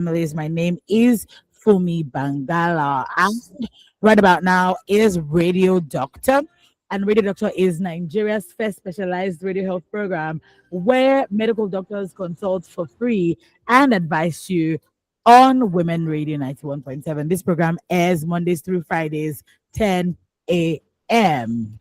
families. My name is Fumi Bangala. And right about now is Radio Doctor. And Radio Doctor is Nigeria's first specialized radio health program where medical doctors consult for free and advise you on Women Radio 91.7. This program airs Mondays through Fridays, 10 a.m.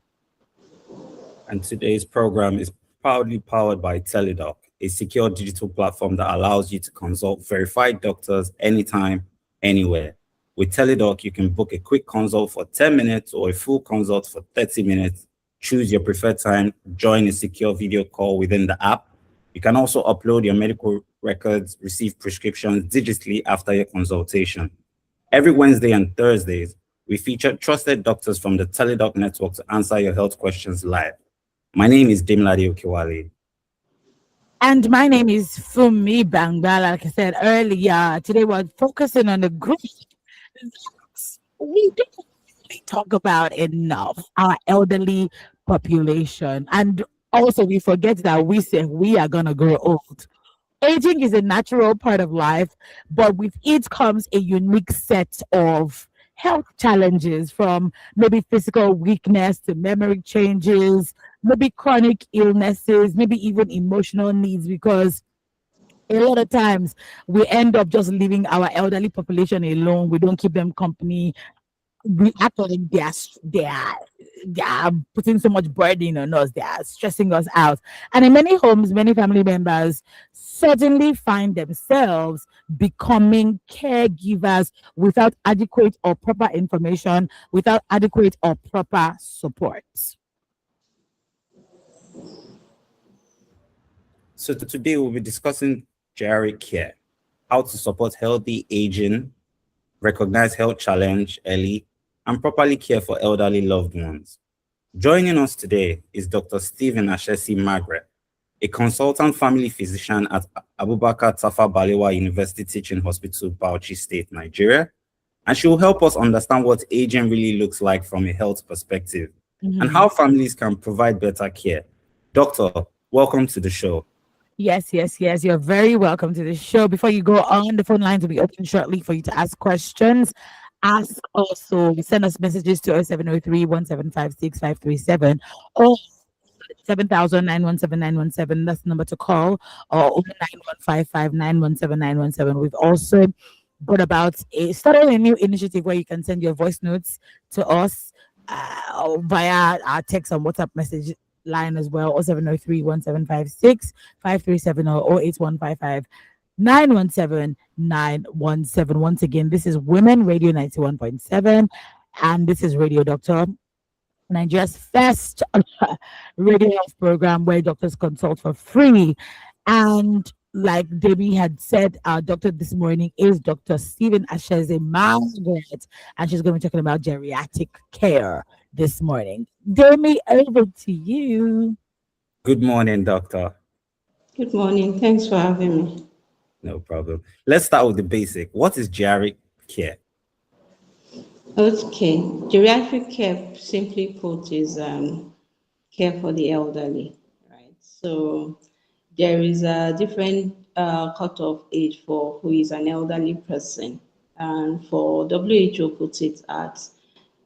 And today's program is proudly powered by Teledoc, a secure digital platform that allows you to consult verified doctors anytime, anywhere. With Teledoc, you can book a quick consult for 10 minutes or a full consult for 30 minutes. Choose your preferred time, join a secure video call within the app. You can also upload your medical records, receive prescriptions digitally after your consultation. Every Wednesday and Thursdays, we feature trusted doctors from the Teledoc network to answer your health questions live. My name is Dimlade Okiwale. And my name is Fumi Bangala. Like I said earlier, today we're focusing on the group we don't really talk about enough, our elderly population. And also, we forget that we say we are going to grow old. Aging is a natural part of life, but with it comes a unique set of health challenges from maybe physical weakness to memory changes, maybe chronic illnesses, maybe even emotional needs, because a lot of times we end up just leaving our elderly population alone. We don't keep them company. We actually they are putting so much burden on us. They are stressing us out. And in many homes, many family members suddenly find themselves becoming caregivers without adequate or proper information, without adequate or proper support. So today we'll be discussing geriatric care, how to support healthy aging, recognize health challenge early, and properly care for elderly loved ones. Joining us today is Dr. Stephen Ashesi Magre, a consultant family physician at Abubakar Tafa Balewa University Teaching Hospital, Bauchi State, Nigeria. And she will help us understand what aging really looks like from a health perspective and how families can provide better care. Doctor, welcome to the show. Yes, yes, yes. You're very welcome to the show. Before you go on, the phone lines will be open shortly for you to ask questions. Ask also, send us messages to 0703 1756537 or 7,917,917. That's the number to call, or 09155917917. We've also brought about started a new initiative where you can send your voice notes to us via our text and WhatsApp message line as well, 0703 1756 or 08155 917 917. Once again, this is Women Radio 91.7, and this is Radio Doctor, Nigeria's first radio health program where doctors consult for free. And like Debbie had said, our doctor this morning is Dr. Stephen Asheze Margaret, and she's going to be talking about geriatric care this morning. Demi, over to you. Good morning, doctor. Good morning. Thanks for having me. No problem. Let's start with the basic. What is geriatric care? Okay. Geriatric care, simply put, is care for the elderly, right? So there is a different cutoff age for who is an elderly person. And for WHO puts it at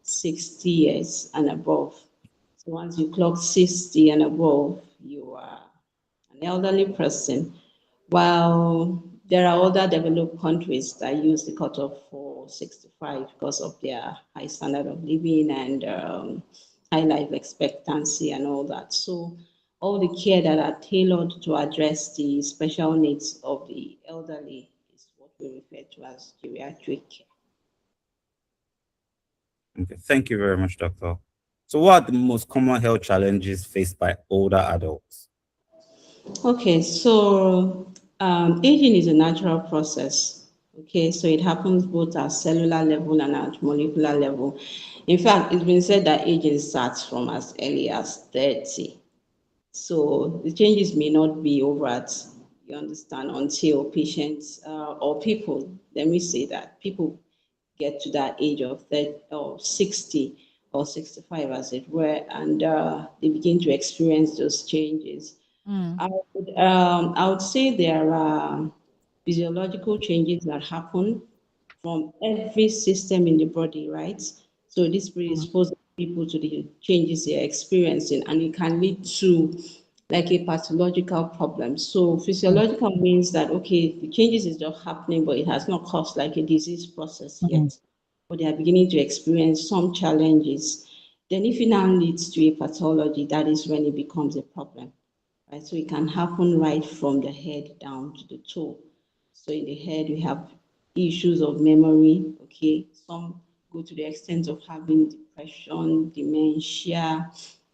60 years and above. So once you clock 60 and above, you are an elderly person. While there are other developed countries that use the cutoff for 65 because of their high standard of living and high life expectancy and all that. So all the care that are tailored to address the special needs of the elderly is what we refer to as geriatric care. Okay, thank you very much, doctor. So what are the most common health challenges faced by older adults? Okay, so aging is a natural process. Okay, so it happens both at cellular level and at molecular level. In fact, it's been said that aging starts from as early as 30. So the changes may not be overt, you understand, until patients or people, let me say that, people get to that age of 30 or 60 or 65, as it were, and they begin to experience those changes. I would say there are physiological changes that happen from every system in the body, right? So this predisposes people to the changes they're experiencing, and it can lead to like a pathological problem. So physiological means that okay, the changes is just happening, but it has not caused like a disease process Mm-hmm. yet. But they are beginning to experience some challenges. Then if it now leads to a pathology, that is when it becomes a problem. Right? So it can happen right from the head down to the toe. So in the head, we have issues of memory. Okay, some go to the extent of having depression, dementia,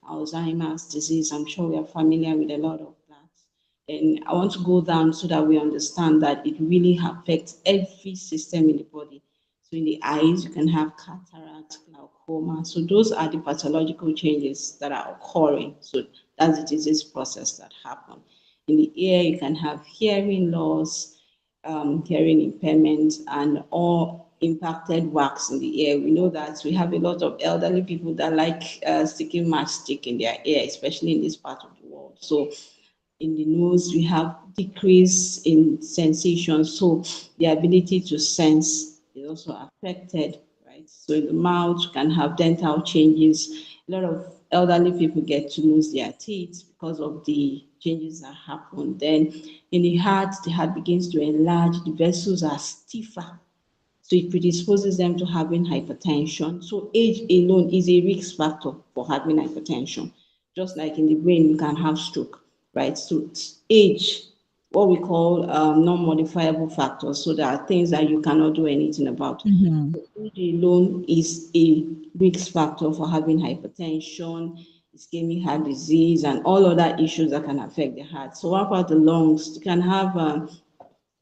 Alzheimer's disease. I'm sure we are familiar with a lot of that. And I want to go down so that we understand that it really affects every system in the body. So in the eyes, you can have cataract, glaucoma. So those are the pathological changes that are occurring. So that's the disease process that happen. In the ear, you can have hearing loss, hearing impairment, and all impacted wax in the ear. We know that we have a lot of elderly people that like sticking matchstick in their ear, especially in this part of the world. So in the nose, we have decrease in sensation, so the ability to sense is also affected, right? So in the mouth, you can have dental changes. A lot of elderly people get to lose their teeth because of the changes that happen. Then in the heart begins to enlarge, the vessels are stiffer, so it predisposes them to having hypertension. So age alone is a risk factor for having hypertension. Just like in the brain, you can have stroke, right? So age, what we call non-modifiable factors. So there are things that you cannot do anything about. Mm-hmm. So age alone is a risk factor for having hypertension, ischemic heart disease, and all other issues that can affect the heart. So what about the lungs? You can have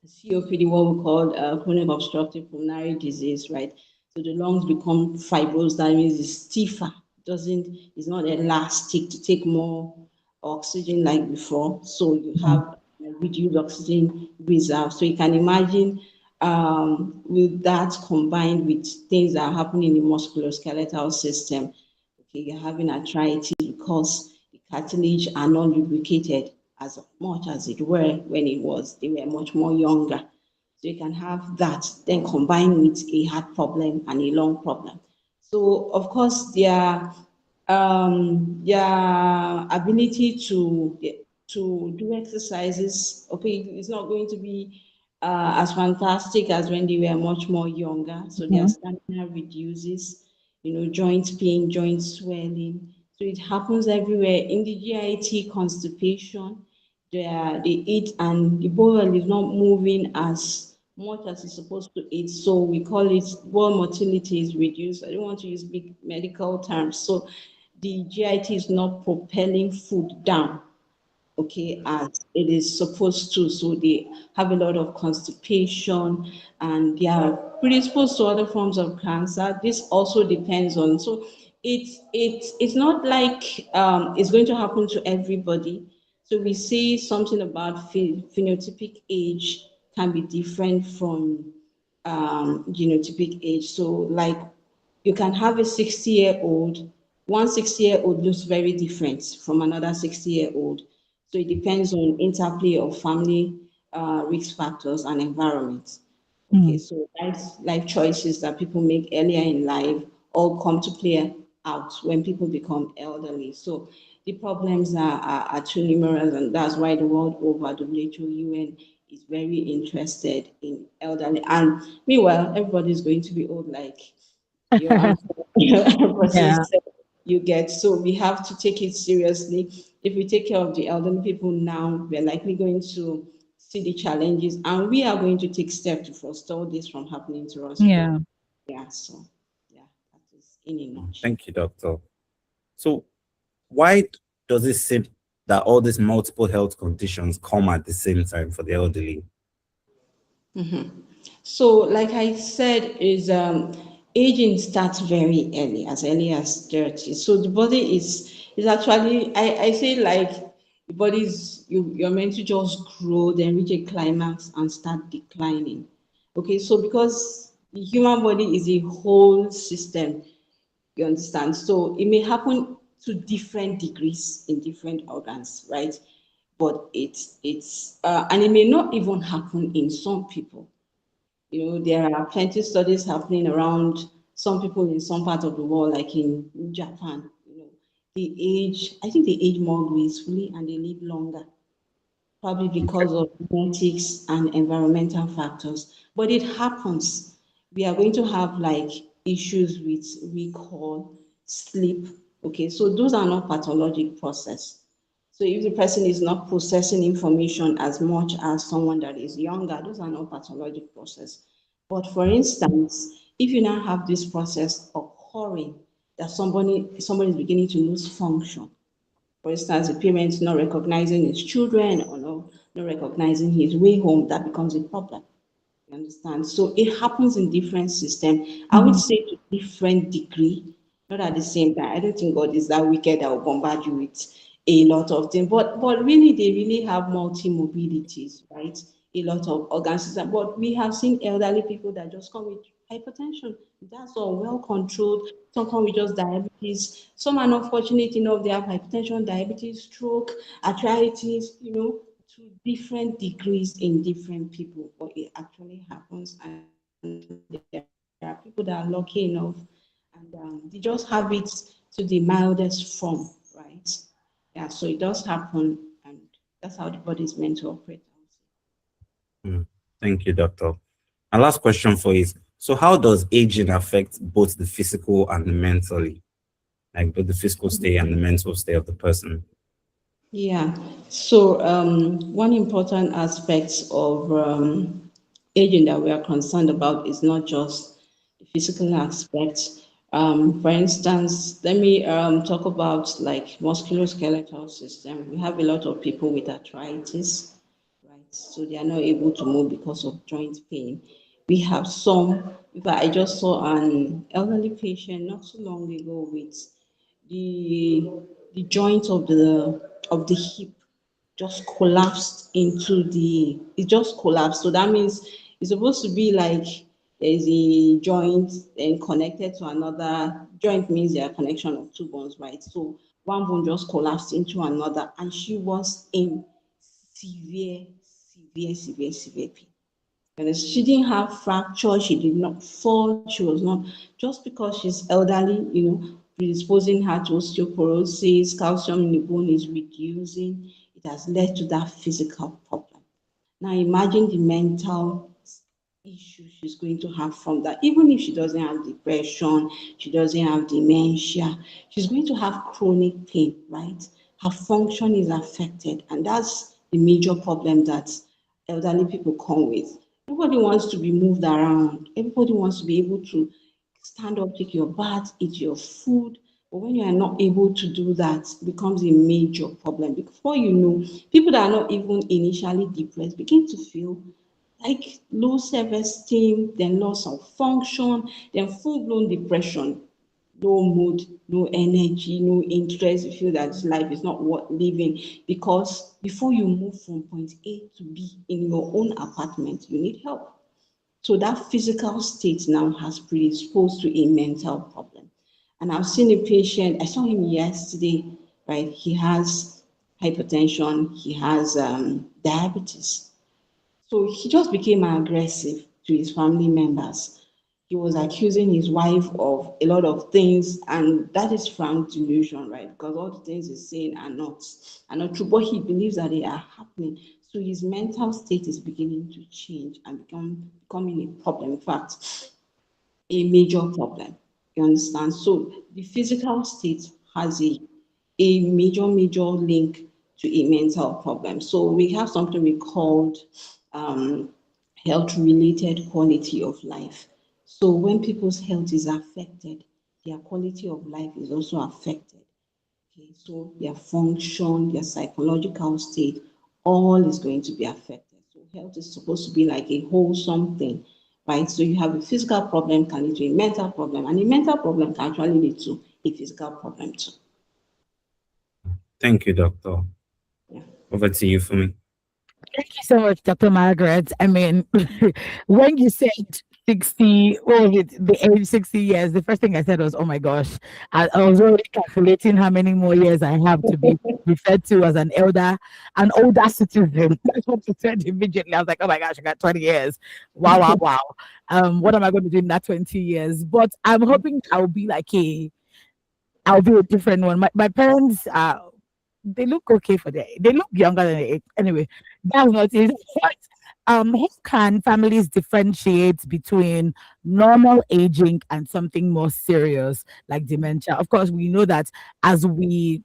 COPD, what we call chronic obstructive pulmonary disease, right? So the lungs become fibrous, that means it's stiffer, doesn't, it's not elastic to take more oxygen like before. So you have reduced oxygen reserve. So you can imagine with that combined with things that are happening in the musculoskeletal system, okay, you're having arthritis because the cartilage are not lubricated as much as it were when they were much more younger. So you can have that, then combined with a heart problem and a lung problem. So of course their ability to do exercises, okay, it's not going to be as fantastic as when they were much more younger. So their Mm-hmm. stamina reduces, joint pain, joint swelling. So it happens everywhere. In the GIT constipation, they eat and the bowel is not moving as much as it's supposed to eat. So we call it bowel motility is reduced. I don't want to use big medical terms. So the GIT is not propelling food down, okay, as it is supposed to. So they have a lot of constipation and they are predisposed to other forms of cancer. This also depends on, so it's not like it's going to happen to everybody. So we see something about phenotypic age can be different from genotypic age. So like you can have a 60-year-old, one 60-year-old looks very different from another 60-year-old. So it depends on interplay of family risk factors and environment. Okay, so life choices that people make earlier in life all come to play out when people become elderly. So the problems are too numerous, and that's why the world over WHO UN is very interested in elderly. And meanwhile, everybody's going to be old like your Yeah. ancestors you get. So we have to take it seriously. If we take care of the elderly people now, we're likely going to see the challenges, and we are going to take steps to forestall this from happening to us. Yeah. Yeah, so yeah, that is in a nutshell. Thank you, doctor. So why does it seem that all these multiple health conditions come at the same time for the elderly? So, like I said, is aging starts very early as 30. So the body is actually I say like the body is you're meant to just grow, then reach a climax and start declining. Okay, so because the human body is a whole system, you understand? So it may happen to different degrees in different organs, right? but and it may not even happen in some people. There are plenty studies happening around some people in some part of the world, like in Japan. I think they age more gracefully and they live longer, probably because of genetics and environmental factors. But it happens. We are going to have like issues with recall, sleep. Okay, so those are not pathologic process. So if the person is not processing information as much as someone that is younger, those are not pathologic process. But for instance, if you now have this process occurring, that somebody is beginning to lose function, for instance, the parents not recognizing his children or not recognizing his way home, that becomes a problem. You understand? So it happens in different systems. I would Mhm. say to different degree, not at the same time. I don't think God is that wicked that will bombard you with a lot of things. But really, they really have multi mobilities, right? A lot of organ system. But we have seen elderly people that just come with hypertension. That's all well controlled. Some come with just diabetes. Some are not fortunate enough. They have hypertension, diabetes, stroke, arthritis. To different degrees in different people, but it actually happens. And there are people that are lucky enough and they just have it to the mildest form, right? Yeah, so it does happen, and that's how the body is meant to operate, I would say. Mm. Thank you, doctor. My last question for you is, so how does aging affect both the physical and the mentally, like both the physical state and the mental state of the person? Yeah. So one important aspect of aging that we are concerned about is not just the physical aspect. For instance, let me talk about like musculoskeletal system. We have a lot of people with arthritis, right? So they are not able to move because of joint pain. We have some. In fact, I just saw an elderly patient not too long ago with the the joint of the hip just collapsed into the it just collapsed. So that means it's supposed to be like there's a joint and connected to another joint, means there are connection of two bones, right? So one bone just collapsed into another, and she was in severe pain. And she didn't have fracture, she did not fall, she was not, just because she's elderly, predisposing her to osteoporosis, calcium in the bone is reducing, it has led to that physical problem. Now imagine the mental issue she's going to have from that. Even if she doesn't have depression, she doesn't have dementia, she's going to have chronic pain, right? Her function is affected, and that's the major problem that elderly people come with. Everybody wants to be moved around, everybody wants to be able to stand up, take your bath, eat your food. But when you are not able to do that, it becomes a major problem. Before you know, people that are not even initially depressed begin to feel like low self-esteem, then loss of function, then full-blown depression, no mood, no energy, no interest. You feel that life is not worth living because before you move from point A to B in your own apartment, you need help. So that physical state now has predisposed to a mental problem. And I've seen a patient, I saw him yesterday, right? He has hypertension, he has diabetes. So he just became aggressive to his family members. He was accusing his wife of a lot of things, and that is frank delusion, right? Because all the things he's saying are not true, but he believes that they are happening. So his mental state is beginning to change and becoming a problem. In fact, a major problem. You understand? So the physical state has a major link to a mental problem. So we have something we called um, health related quality of life. So when people's health is affected, their quality of life is also affected. Okay, so their function, their psychological state, all is going to be affected. So health is supposed to be like a wholesome thing, right? So you have a physical problem can lead to a mental problem, and a mental problem can actually lead to a physical problem too. Thank you, doctor. Yeah. Over to you for me. Thank you so much, Dr. Margaret. I mean, when you said 60, what was it, the age 60 years, the first thing I said was, oh my gosh, I was already calculating how many more years I have to be referred to as an older citizen. That's what I said immediately. I was like, oh my gosh, I got 20 years. Wow, wow, wow. What am I going to do in that 20 years? But I'm hoping I'll be a different one. My parents, they look okay they look younger than they anyway. That's not it. But how can families differentiate between normal aging and something more serious like dementia? Of course, we know that as we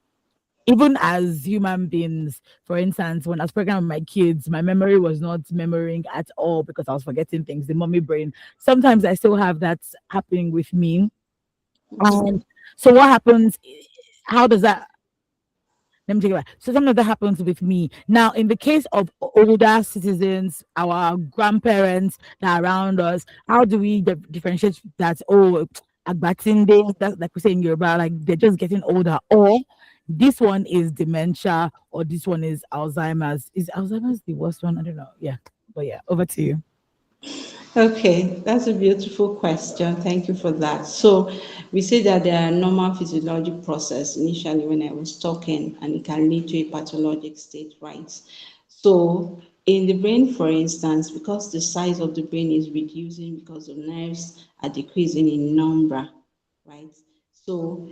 even as human beings, for instance, when I was pregnant with my kids, my memory was not memorying at all because I was forgetting things, the mommy brain. Sometimes I still have that happening with me. And so what happens? How does that let me take it back. So something that happens with me. Now, in the case of older citizens, our grandparents that are around us, how do we differentiate that? Oh, Agbatinde, that's like we say in Yoruba, like they're just getting older, or this one is dementia, or this one is Alzheimer's. Is Alzheimer's the worst one? I don't know. Yeah, but yeah, over to you. Okay, that's a beautiful question. Thank you for that. So, we say that there are normal physiologic process initially when I was talking, and it can lead to a pathologic state, right? So, in the brain, for instance, because the size of the brain is reducing because the nerves are decreasing in number, right? So,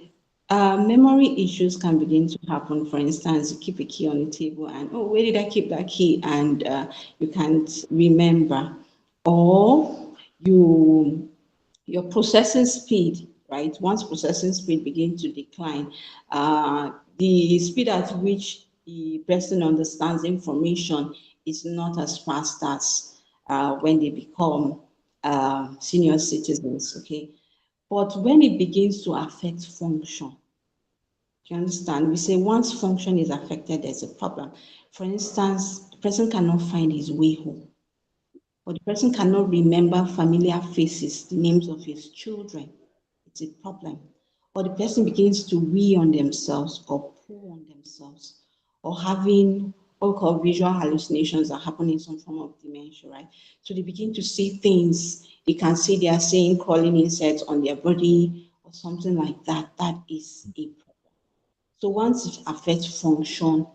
memory issues can begin to happen. For instance, you keep a key on the table, and oh, where did I keep that key? And you can't remember, or you your processing speed, right? Once processing speed begins to decline, the speed at which the person understands information is not as fast as when they become senior citizens, okay? But when it begins to affect function, do you understand? We say once function is affected, there's a problem. For instance, the person cannot find his way home, or the person cannot remember familiar faces, the names of his children. It's a problem. Or the person begins to wee on themselves or poo on themselves, or having what we call visual hallucinations that happen in some form of dementia, right? So they begin to see things. They can see they are seeing crawling insects on their body or something like that. That is a problem. So once it affects function,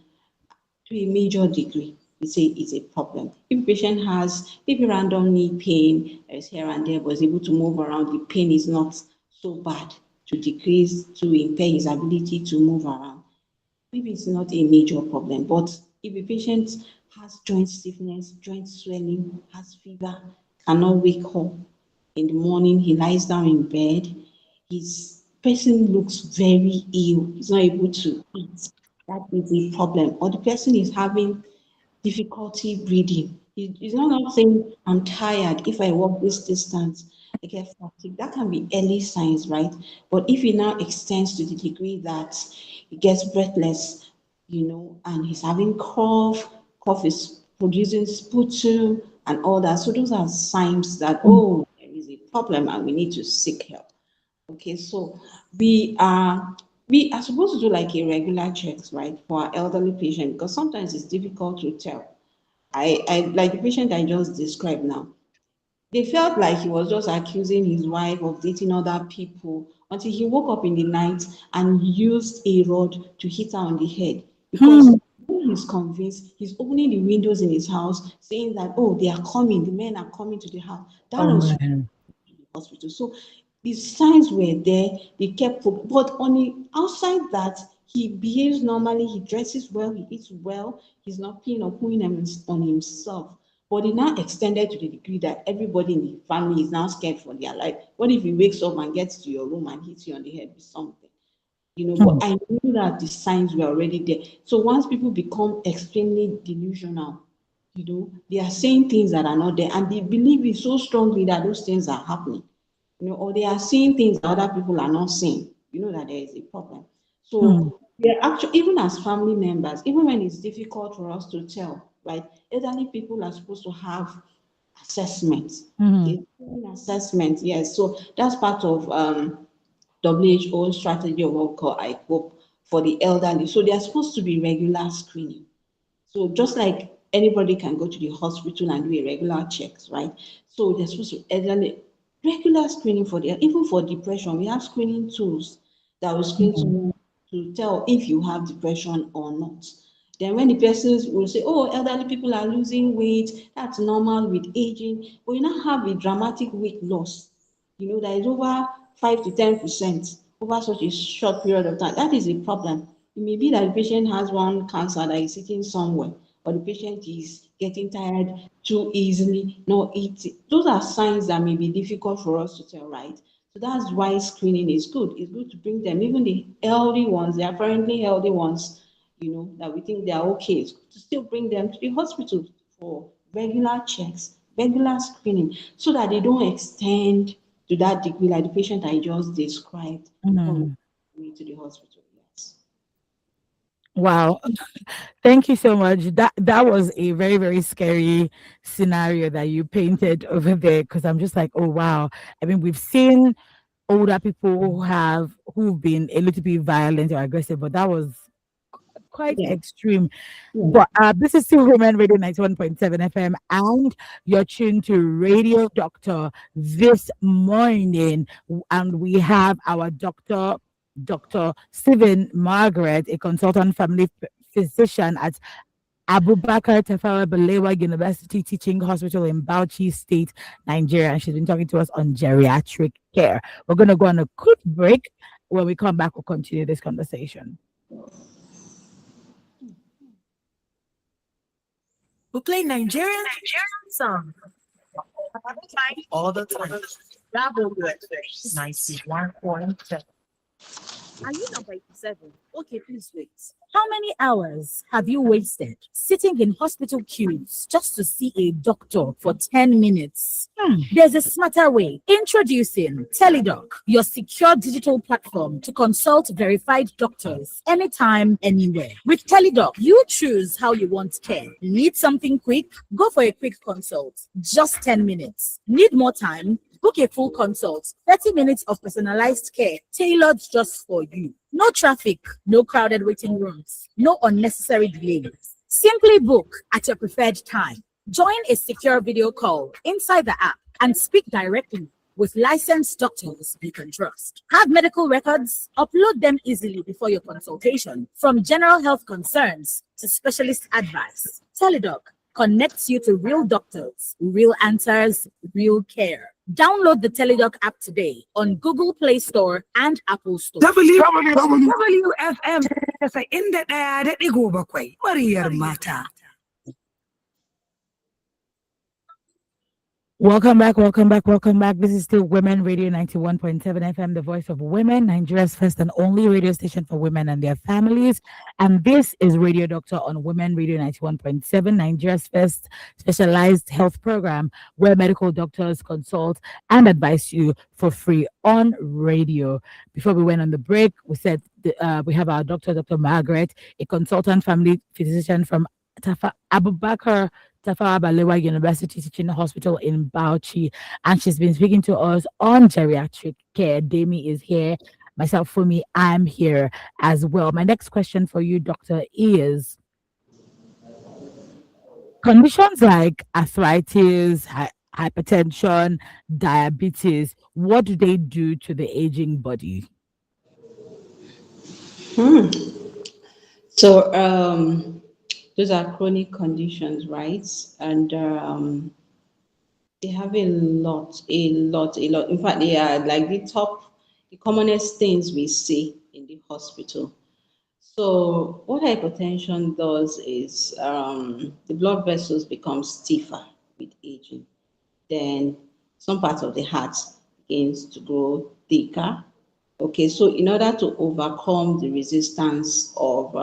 to a major degree, we say it's a problem. If a patient has maybe random knee pain, is here and there, but is able to move around, the pain is not so bad to decrease, to impair his ability to move around. Maybe it's not a major problem, but if a patient has joint stiffness, joint swelling, has fever, cannot wake up in the morning, he lies down in bed, his person looks very ill, he's not able to eat, that is a problem. Or the person is having difficulty breathing. He's not saying, I'm tired. If I walk this distance, I get fatigue. That can be early signs, right? But if it now extends to the degree that he gets breathless, and he's having cough is producing sputum and all that. So those are signs that, oh, there is a problem and we need to seek help. Okay, so we are we are supposed to do like a regular checks, right, for our elderly patient because sometimes it's difficult to tell. I like the patient I just described now. They felt like he was just accusing his wife of dating other people until he woke up in the night and used a rod to hit her on the head because Hmm. when he's convinced, he's opening the windows in his house saying that, oh, they are coming, the men are coming to the house. That Oh was man. hospital. So the signs were there, they kept, but on the outside that, he behaves normally, he dresses well, he eats well, he's not peeing or pooing on himself. But it now extended to the degree that everybody in the family is now scared for their life. What if he wakes up and gets to your room and hits you on the head with something? But Hmm. I knew that the signs were already there. So once people become extremely delusional, they are saying things that are not there, and they believe it so strongly that those things are happening, or they are seeing things that other people are not seeing, that there is a problem. Hmm. So they're actually, even as family members, even when it's difficult for us to tell, right? Elderly people are supposed to have assessments. Hmm. Okay, assessment, yes. So that's part of WHO strategy of what we call I hope for the elderly. So they are supposed to be regular screening. So just like anybody can go to the hospital and do a regular checks, right? So they're supposed to elderly regular screening for the, even for depression, we have screening tools that will screen Mhm. someone to tell if you have depression or not. Then when the persons will say, oh, elderly people are losing weight, that's normal with aging, but you now have a dramatic weight loss, that is over 5 to 10% over such a short period of time. That is a problem. It may be that the patient has one cancer that is sitting somewhere, or the patient is getting tired too easily, not eating. Those are signs that may be difficult for us to tell, right? So that's why screening is good. It's good to bring them, even the healthy ones, the apparently healthy ones, that we think they are okay, to still bring them to the hospital for regular checks, regular screening, so that they don't extend to that degree, like the patient I just described, before we Mhm. bring to the hospital. Yes. Wow. Thank you so much. That was a very, very scary scenario that you painted over there, because I'm just like, oh wow. I mean, we've seen older people who've been a little bit violent or aggressive, but that was quite Yeah. extreme. Yeah. But this is still Women Radio 91.7 FM, and you're tuned to Radio Doctor this morning. And we have our doctor, Dr. Stephen Margaret, a consultant family physician at Abubakar Tafawa Balewa University Teaching Hospital in Bauchi State, Nigeria. And she's been talking to us on geriatric care. We're going to go on a quick break. When we come back, we'll continue this conversation. We play Nigerian song all the time. WFX 91.7. Are you number 87? Okay, please wait. How many hours have you wasted sitting in hospital queues just to see a doctor for 10 minutes? There's a smarter way. Introducing Teledoc, your secure digital platform to consult verified doctors anytime, anywhere. With Teledoc, you choose how you want care. Need something quick? Go for a quick consult. Just 10 minutes. Need more time? Book a full consult, 30 minutes of personalized care tailored just for you. No traffic, no crowded waiting rooms, no unnecessary delays. Simply book at your preferred time. Join a secure video call inside the app and speak directly with licensed doctors you can trust. Have medical records? Upload them easily before your consultation. From general health concerns to specialist advice, Teledoc connects you to real doctors, real answers, real care. Download the Teledoc app today on Google Play Store and Apple Store. WFM sa inda ɗaya da ɗigo bakwai, muryar mata. Welcome back, welcome back, welcome back. This is still Women Radio 91.7 FM, the voice of women, Nigeria's first and only radio station for women and their families. And this is Radio Doctor on Women Radio 91.7, Nigeria's first specialized health program where medical doctors consult and advise you for free on radio. Before we went on the break, we said we have our doctor, Dr. Margaret, a consultant family physician from Abubakar Tafawa Balewa University Teaching Hospital in Bauchi, and she's been speaking to us on geriatric care. Demi is here, myself, Fumi, I'm here as well. My next question for you, doctor, is conditions like arthritis, hypertension, diabetes, what do they do to the aging body? So those are chronic conditions, right? And they have a lot, a lot, a lot. In fact, they are like the commonest things we see in the hospital. So what hypertension does is the blood vessels become stiffer with aging. Then some parts of the heart begins to grow thicker. Okay, so in order to overcome the resistance of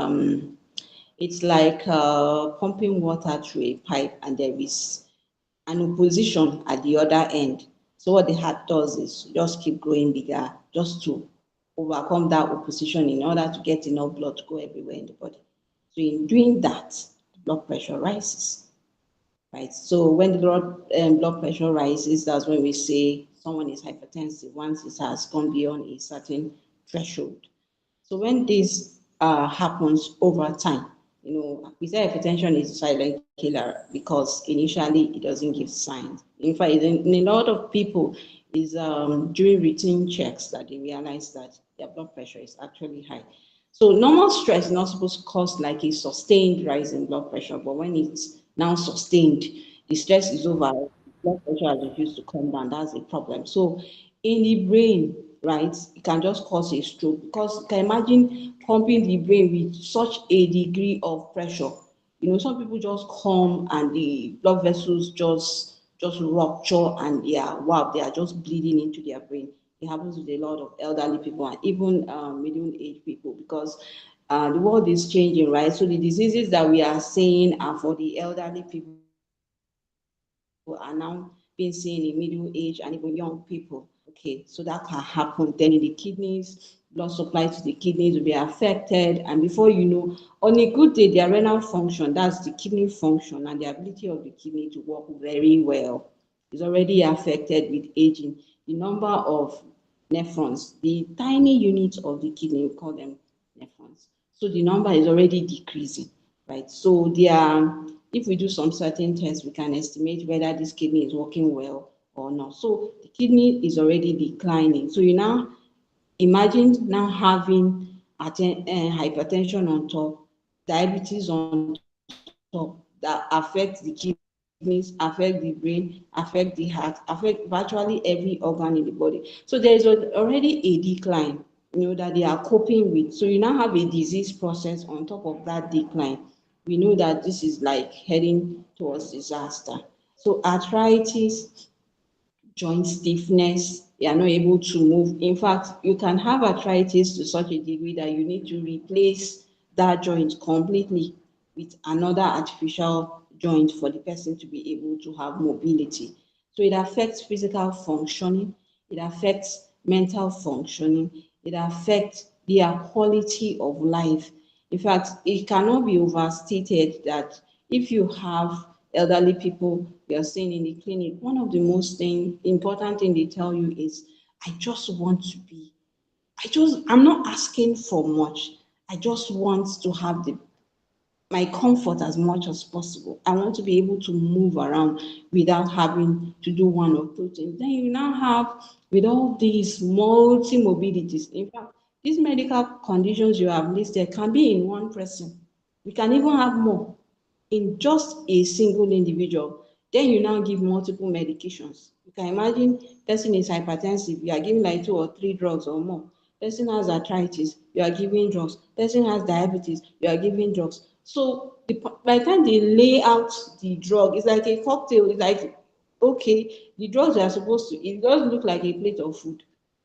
it's like pumping water through a pipe, and there is an opposition at the other end. So what the heart does is just keep growing bigger, just to overcome that opposition in order to get enough blood to go everywhere in the body. So in doing that, the blood pressure rises, right? So when the blood pressure rises, that's when we say someone is hypertensive once it has gone beyond a certain threshold. So when this happens over time, we say hypertension is silent killer because initially it doesn't give signs. In fact, in a lot of people, is during routine checks that they realize that their blood pressure is actually high. So normal stress is not supposed to cause like a sustained rise in blood pressure, but when it's now sustained, the stress is over, blood pressure has refused to come down. That's a problem. So in the brain, right, it can just cause a stroke because you can imagine pumping the brain with such a degree of pressure. Some people just come and the blood vessels just rupture and they are just bleeding into their brain. It happens with a lot of elderly people and even middle-aged people because the world is changing, right? So the diseases that we are seeing are for the elderly people are now being seen in middle age and even young people. Okay, so that can happen. Then in the kidneys, blood supply to the kidneys will be affected, and before you know, on a good day, their renal function, that's the kidney function, and the ability of the kidney to work very well is already affected with aging. The number of nephrons, the tiny units of the kidney, we call them nephrons. So the number is already decreasing, right? So if we do some certain tests, we can estimate whether this kidney is working well or not. So the kidney is already declining. So you now imagine now having hypertension on top, diabetes on top that affect the kidneys, affect the brain, affect the heart, affect virtually every organ in the body. So there is already a decline, that they are coping with. So you now have a disease process on top of that decline. We know that this is like heading towards disaster. So arthritis, joint stiffness, you are not able to move. In fact, you can have arthritis to such a degree that you need to replace that joint completely with another artificial joint for the person to be able to have mobility. So it affects physical functioning, it affects mental functioning, it affects their quality of life. In fact, it cannot be overstated that if you have elderly people you're seeing in the clinic, one of the important thing they tell you is, I just want to be, I'm not asking for much. I just want to have my comfort as much as possible. I want to be able to move around without having to do one or two things. Then you now have with all these multi mobilities. In fact, these medical conditions you have listed can be in one person. We can even have more in just a single individual. Then you now give multiple medications. You can imagine person is hypertensive, you are giving like 2 or 3 drugs or more. Person has arthritis, you are giving drugs. Person has diabetes, you are giving drugs. So by the time they lay out the drug, it's like a cocktail. It's like, okay, the drugs are supposed to, it does look like a plate of food.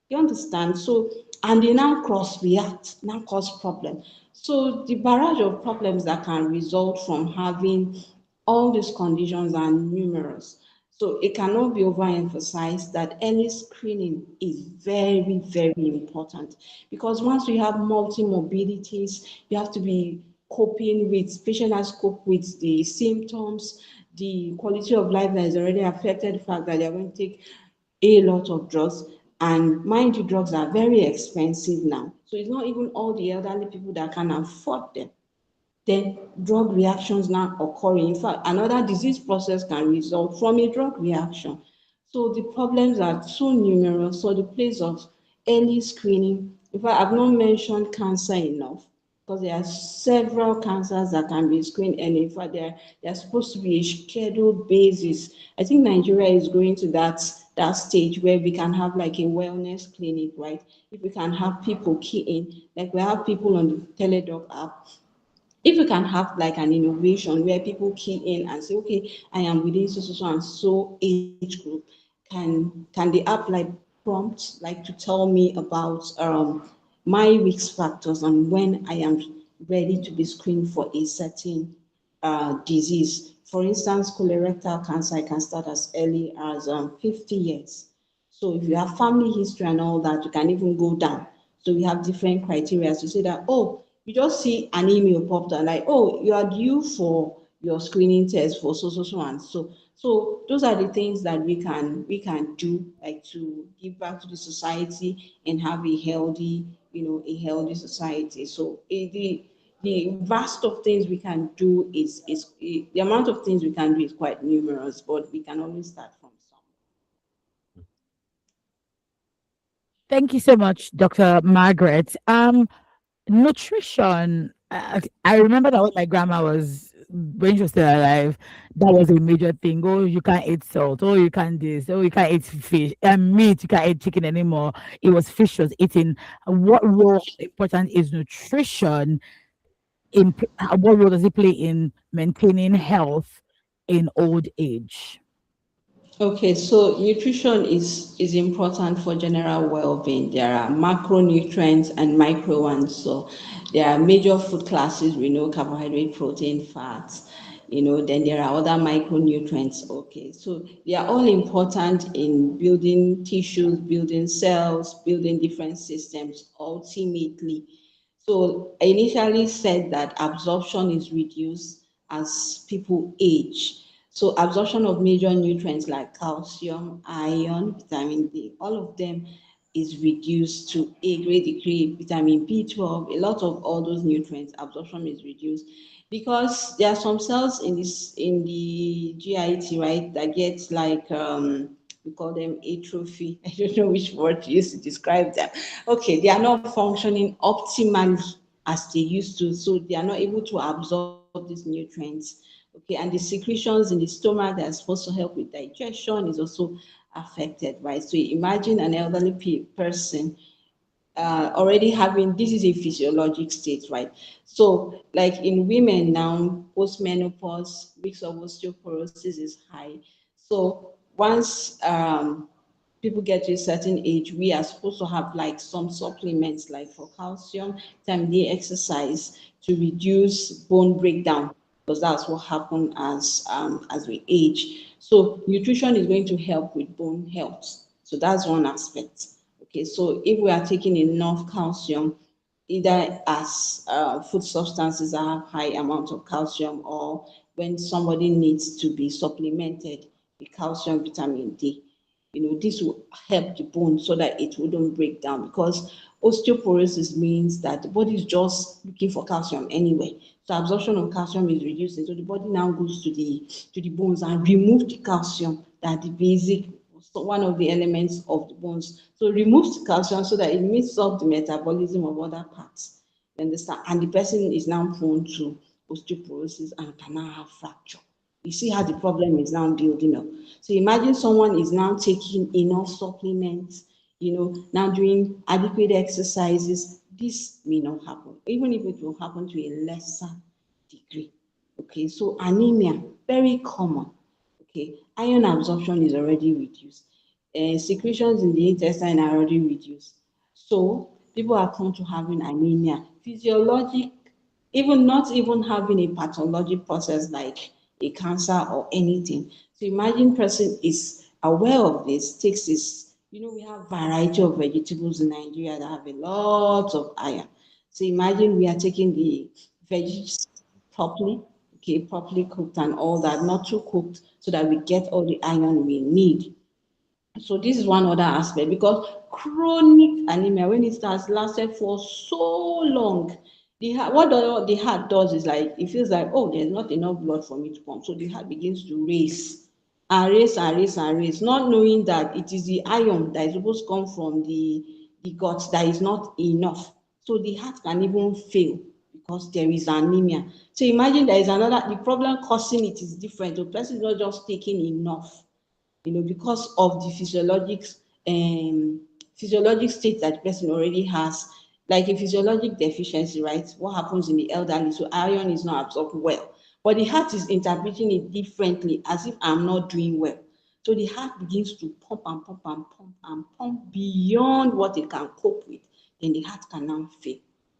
You understand? So, and they now cross react, now cause problem. So the barrage of problems that can result from having all these conditions are numerous. So it cannot be overemphasized that early screening is very, very important because once we have multi-morbidities, you have to be coping with, patient has cope with the symptoms, the quality of life that is already affected, the fact that they're going to take a lot of drugs. And mind you, drugs are very expensive now. So it's not even all the elderly people that can afford them. Then drug reactions now occurring. In fact, another disease process can result from a drug reaction. So the problems are too numerous. So the place of early screening, in fact, I've not mentioned cancer enough because there are several cancers that can be screened, and in fact, they're supposed to be a scheduled basis. I think Nigeria is going to that stage where we can have like a wellness clinic, right? If we can have people key in, like we have people on the Teledoc app, if we can have like an innovation where people key in and say, okay, I am within so and so age group, can the app like prompt like to tell me about my risk factors and when I am ready to be screened for a certain disease. For instance, colorectal cancer can start as early as 50 years. So if you have family history and all that, you can even go down. So we have different criteria to say that, oh, you just see an email popped up like, oh, you are due for your screening test for so and so. So those are the things that we can do like to give back to the society and have a healthy, a healthy society. So the vast of things we can do is the amount of things we can do is quite numerous, but we can always start from some. Thank you so much, Dr. Margaret. Nutrition. I remember that when my grandma was when she was still alive, that was a major thing. Oh, you can't eat salt. Oh, you can't this. Oh, you can't eat fish and meat. You can't eat chicken anymore. It was fish she was eating. What role important is nutrition in? What role does it play in maintaining health in old age? Okay, so nutrition is important for general well-being. There are macronutrients and micro ones. So there are major food classes we know: carbohydrate, protein, fats. Then there are other micronutrients. Okay, so they are all important in building tissues, building cells, building different systems. Ultimately, so I initially said that absorption is reduced as people age. So absorption of major nutrients like calcium, iron, vitamin D, all of them is reduced to a great degree. Vitamin B12, a lot of all those nutrients, absorption is reduced because there are some cells in the GIT, right, that get like we call them atrophy. I don't know which word to use to describe them. Okay, they are not functioning optimally as they used to, so they are not able to absorb these nutrients. Okay, and the secretions in the stomach that are supposed to help with digestion is also affected, right? So imagine an elderly person already having, this is a physiologic state, right? So, like in women now, postmenopause, risk of osteoporosis is high. So, once people get to a certain age, we are supposed to have like some supplements, like for calcium, vitamin D, exercise to reduce bone breakdown, because that's what happens as we age. So, nutrition is going to help with bone health. So, that's one aspect. Okay, so if we are taking enough calcium, either as food substances that have high amounts of calcium, or when somebody needs to be supplemented with calcium, vitamin D, this will help the bone so that it wouldn't break down, because osteoporosis means that the body is just looking for calcium anyway. So absorption of calcium is reducing. So the body now goes to the bones and remove the calcium, that the basic, so one of the elements of the bones. So it removes the calcium so that it meets up the metabolism of other parts. You understand? And the person is now prone to osteoporosis and can now have fracture. You see how the problem is now building up. So imagine someone is now taking enough supplements, now doing adequate exercises. This may not happen, even if it will happen to a lesser degree. Okay, so anemia, very common. Okay, iron absorption is already reduced. Secretions in the intestine are already reduced. So people are prone to having anemia. Physiologic, even not even having a pathologic process like a cancer or anything. So imagine person is aware of this, takes this, we have variety of vegetables in Nigeria that have a lot of iron. So imagine we are taking the veggies properly, okay, properly cooked and all that, not too cooked, so that we get all the iron we need. So this is one other aspect, because chronic anemia, when it starts lasted for so long, the heart does is like it feels like, oh, there's not enough blood for me to pump. So the heart begins to race and race and race and race, not knowing that it is the iron that is supposed to come from the gut that is not enough. So the heart can even fail because there is anemia. So imagine there is another, the problem causing it is different. The person is not just taking enough, because of the physiologic state that the person already has, like a physiologic deficiency, right? What happens in the elderly? So iron is not absorbed well, but the heart is interpreting it differently, as if I'm not doing well. So the heart begins to pump and pump and pump and pump beyond what it can cope with. Then the heart can now fail.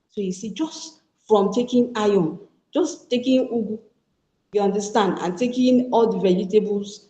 So you see, just from taking iron, just taking ugu, you understand, and taking all the vegetables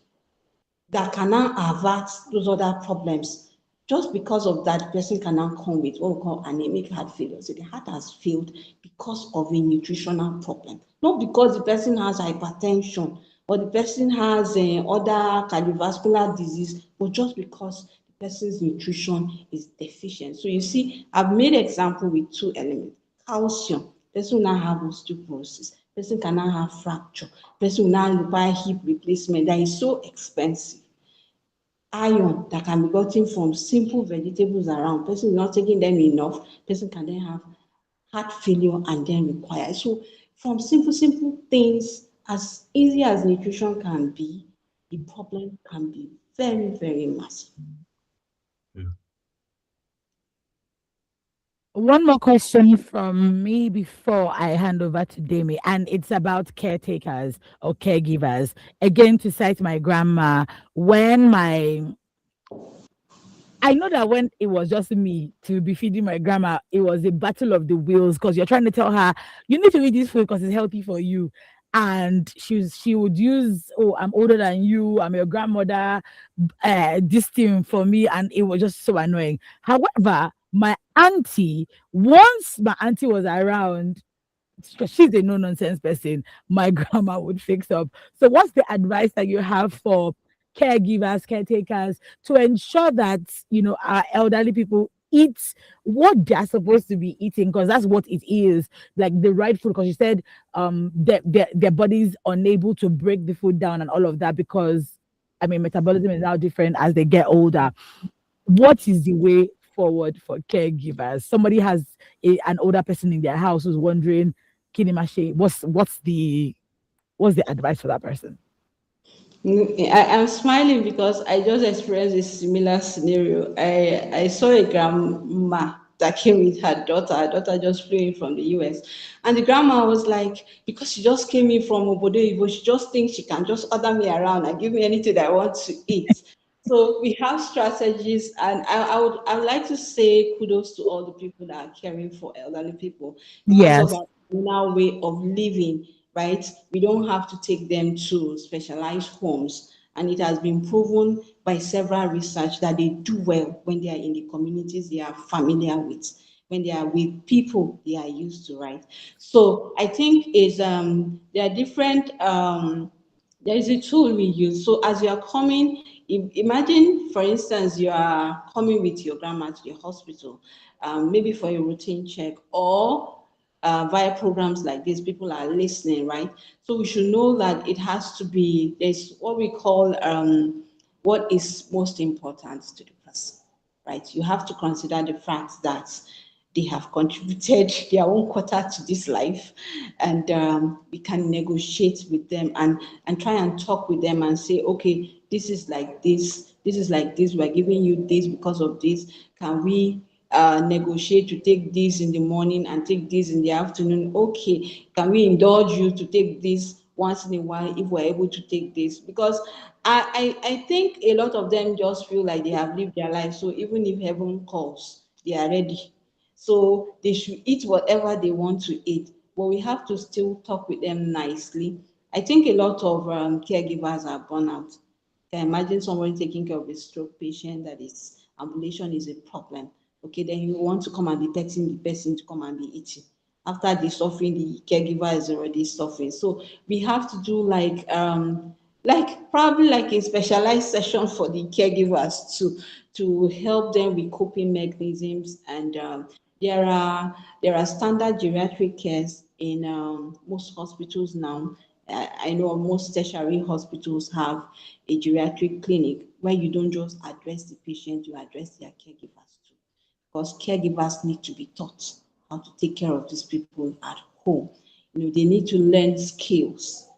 that can now avert those other problems. Just because of that, the person can now come with what we call anemic heart failure. So the heart has failed because of a nutritional problem, not because the person has hypertension or the person has other cardiovascular disease, but just because the person's nutrition is deficient. So you see, I've made example with two elements: calcium. Person will now have osteoporosis. Person can now have fracture. Person will now require hip replacement that is so expensive. Iron that can be gotten from simple vegetables around. Person is not taking them enough. Person can then have heart failure and then require. So from simple things as easy as nutrition can be, the problem can be very massive. Mm. One more question from me before I hand over to Demi, and it's about caretakers or caregivers. Again, to cite my grandma, when my I know that when it was just me to be feeding my grandma, it was a battle of the wheels because you're trying to tell her you need to eat this food because it's healthy for you. And she would use, oh, I'm older than you, I'm your grandmother, this thing for me, and it was just so annoying. However, my auntie, once my auntie was around, because she's a no nonsense person, my grandma would fix up. So, what's the advice that you have for caregivers, caretakers to ensure that our elderly people eat what they're supposed to be eating? Because that's what it is, like the right food. Because you said their body's unable to break the food down and all of that because I mean metabolism is now different as they get older. What is the way forward for caregivers? Somebody has an older person in their house who's wondering, Kinimashi, what's the advice for that person? I'm smiling because I just experienced a similar scenario. I saw a grandma that came with her daughter. Her daughter just flew in from the US. And the grandma was like, because she just came in from Obodo Ibo, she just thinks she can just order me around and give me anything that I want to eat. So we have strategies, and I would like to say kudos to all the people that are caring for elderly people because of Yes. our now way of living, right? We don't have to take them to specialized homes. And it has been proven by several research that they do well when they are in the communities they are familiar with, when they are with people they are used to, right? So I think is there are different there is a tool we use. So as you are coming, imagine, for instance, you are coming with your grandma to the hospital, maybe for a routine check or via programs like this, people are listening, right? So we should know that it has to be, there's what we call what is most important to the person, right? You have to consider the fact that they have contributed their own quota to this life, and we can negotiate with them and try and talk with them and say, okay, this is like this is like this, we're giving you this because of this. Can we negotiate to take this in the morning and take this in the afternoon? Okay, can we indulge you to take this once in a while if we're able to take this? Because I think a lot of them just feel like they have lived their life, so even if heaven calls, they are ready, so they should eat whatever they want to eat. But we have to still talk with them nicely. I think a lot of caregivers are burnout. Can imagine someone taking care of a stroke patient that is ambulation is a problem. Okay, then you want to come and be texting the person to come and be eating. After the suffering, the caregiver is already suffering. So we have to do like probably like a specialized session for the caregivers to help them with coping mechanisms. And there are standard geriatric cares in most hospitals now. I know most tertiary hospitals have a geriatric clinic where you don't just address the patient, you address their caregivers too, because caregivers need to be taught how to take care of these people at home. They need to learn skills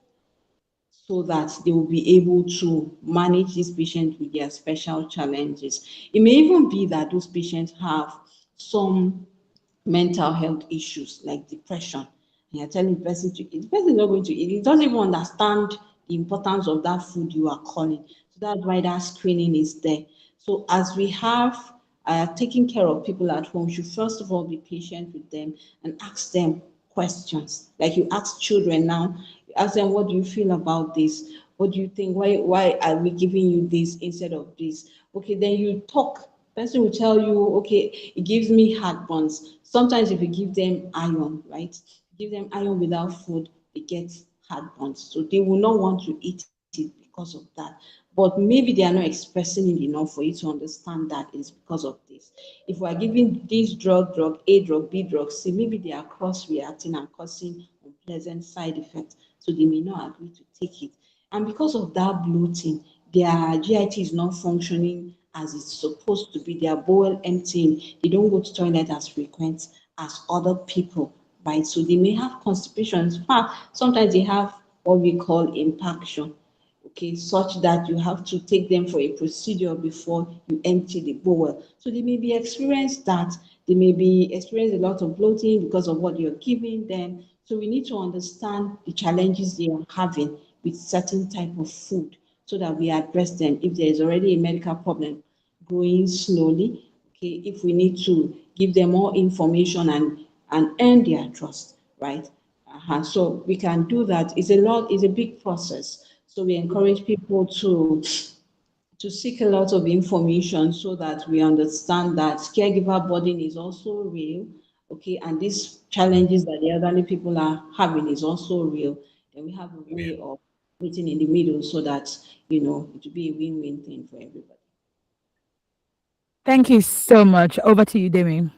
so that they will be able to manage these patients with their special challenges. It may even be that those patients have some mental health issues like depression. And you're telling the person to eat, the person is not going to eat. He doesn't even understand the importance of that food you are calling. So that's why that screening is there. So as we have taking care of people at home, you should first of all be patient with them and ask them questions. Like you ask children now, you ask them, what do you feel about this? What do you think? Why are we giving you this instead of this? Okay, then you talk. Person will tell you, okay, it gives me heartburns. Sometimes if you give them iron, right? Give them iron without food, they get heartburns. So they will not want to eat it because of that. But but maybe they are not expressing it enough for you to understand that it's because of this. If we are giving this drug A, drug B, drug C, maybe they are cross-reacting and causing unpleasant side effects, so they may not agree to take it. And because of that bloating, their GIT is not functioning as it's supposed to be. Their bowel emptying. They don't go to toilet as frequent as other people, right? So they may have constipation. In fact, sometimes they have what we call impaction, okay, such that you have to take them for a procedure before you empty the bowel. So they may be experienced that, they may be experiencing a lot of bloating because of what you're giving them. So we need to understand the challenges they are having with certain type of food so that we address them. If there is already a medical problem growing slowly, okay, if we need to give them more information and earn their trust, right? So we can do that. It's a big process. So we encourage people to seek a lot of information so that we understand that caregiver burden is also real, okay, and these challenges that the elderly people are having is also real. Then we have a way of meeting in the middle so that it will be a win-win thing for everybody. Thank you so much. Over to you, Demi.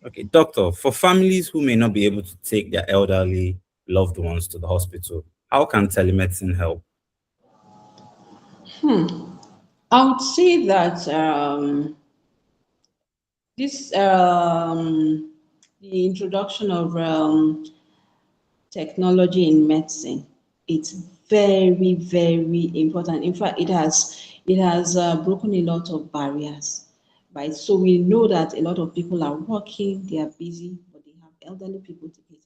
Okay, doctor, for families who may not be able to take their elderly loved ones to the hospital, how can telemedicine help? I would say that this the introduction of technology in medicine, it's very, very important. In fact, it has broken a lot of barriers, right? So we know that a lot of people are working, they are busy, but they have elderly people to cater.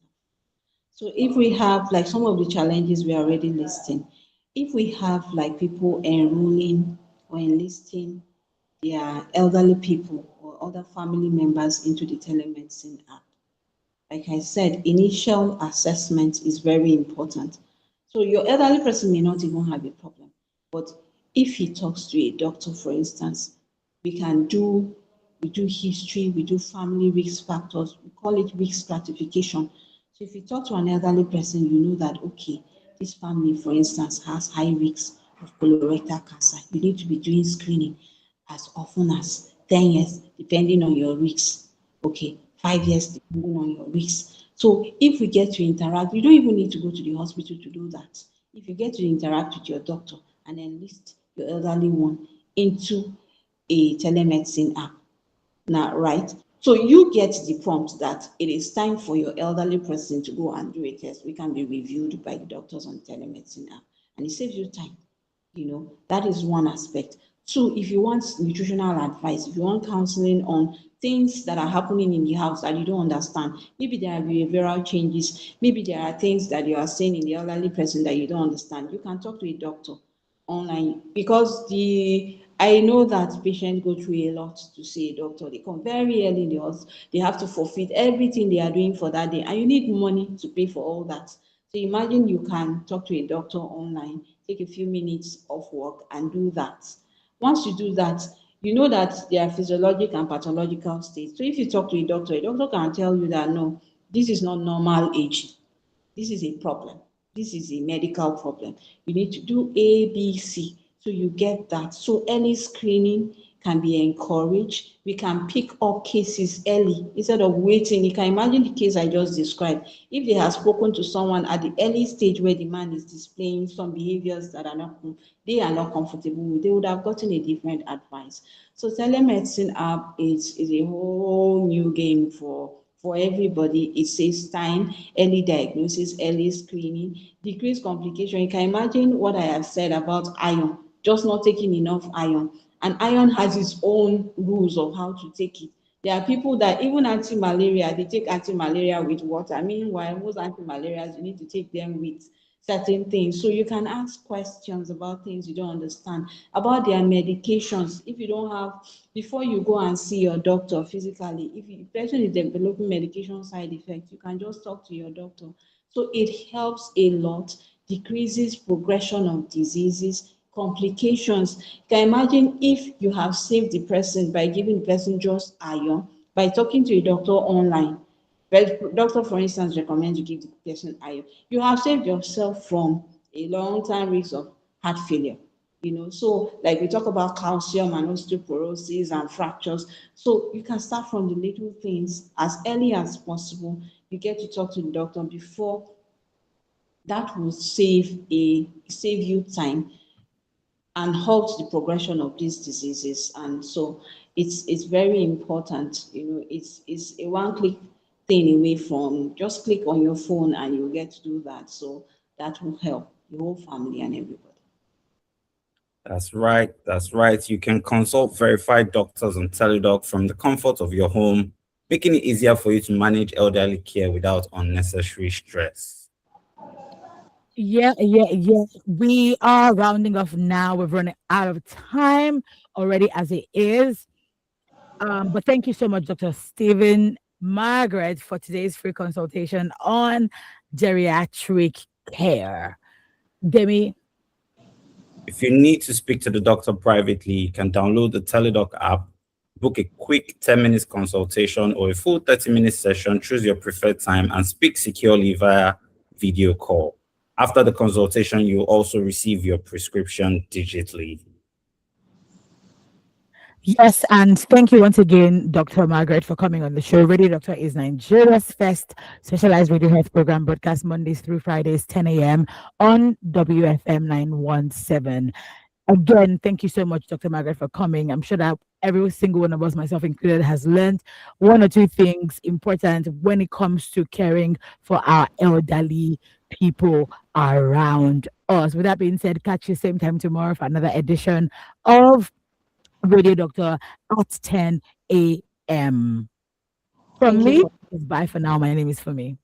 So if we have like some of the challenges we are already listing, if we have like people enrolling or enlisting their elderly people or other family members into the telemedicine app, like I said, initial assessment is very important. So your elderly person may not even have a problem, but if he talks to a doctor, for instance, we can do we do history, we do family risk factors, we call it risk stratification. So if you talk to an elderly person, you know that okay, this family, for instance, has high risk of colorectal cancer. You need to be doing screening as often as 10 years, depending on your risk. Okay, 5 years, depending on your risk. So if we get to interact, you don't even need to go to the hospital to do that. If you get to interact with your doctor and enlist your elderly one into a telemedicine app, now, right? So you get the prompt that it is time for your elderly person to go and do a test. We can be reviewed by the doctors on telemedicine app, and it saves you time. That is one aspect. Two, if you want nutritional advice, if you want counseling on things that are happening in the house that you don't understand, maybe there are behavioral changes, maybe there are things that you are seeing in the elderly person that you don't understand, you can talk to a doctor online because the I know that patients go through a lot to see a doctor. They come very early in the house. They have to forfeit everything they are doing for that day, and you need money to pay for all that. So imagine you can talk to a doctor online, take a few minutes off work, and do that. Once you do that, you know that there are physiological and pathological states. So if you talk to a doctor can tell you that no, this is not normal age, this is a problem. This is a medical problem. You need to do A, B, C. So you get that. So early screening can be encouraged. We can pick up cases early instead of waiting. You can imagine the case I just described. If they have spoken to someone at the early stage where the man is displaying some behaviors that they are not comfortable with, they would have gotten a different advice. So telemedicine app is a whole new game for everybody. It saves time, early diagnosis, early screening, decrease complication. You can imagine what I have said about iron, just not taking enough iron. And iron has its own rules of how to take it. There are people that even anti-malaria, they take anti-malaria with water. Meanwhile, most anti-malarials, you need to take them with certain things. So you can ask questions about things you don't understand, about their medications. If you don't have, before you go and see your doctor physically, if the person is developing medication side effects, you can just talk to your doctor. So it helps a lot, decreases progression of diseases, complications. You can imagine if you have saved the person by giving the person just iron, by talking to a doctor online. But doctor, for instance, recommends you give the person iron. You have saved yourself from a long time risk of heart failure. So like we talk about calcium and osteoporosis and fractures. So you can start from the little things as early as possible. You get to talk to the doctor before. That will save you time and halt the progression of these diseases. And so it's very important. It's a one-click thing away from just click on your phone and you get to do that. So that will help the whole family and everybody. That's right. That's right. You can consult verified doctors on Teledoc from the comfort of your home, making it easier for you to manage elderly care without unnecessary stress. Yeah. We are rounding off now. We've run out of time already as it is. But thank you so much, Dr. Stephen Margaret, for today's free consultation on geriatric care. Demi. If you need to speak to the doctor privately, you can download the Teledoc app, book a quick 10-minute consultation or a full 30-minute session, choose your preferred time, and speak securely via video call. After the consultation, you will also receive your prescription digitally. Yes, and thank you once again, Dr. Margaret, for coming on the show. Radio Doctor is Nigeria's first specialized radio health program, broadcast Mondays through Fridays, 10 a.m. on WFM 917. Again, thank you so much, Dr. Margaret, for coming. I'm sure that every single one of us, myself included, has learned one or two things important when it comes to caring for our elderly people around us. With that being said, catch you same time tomorrow for another edition of Radio Doctor at 10 a.m. From me, it's bye for now. My name is Fumi.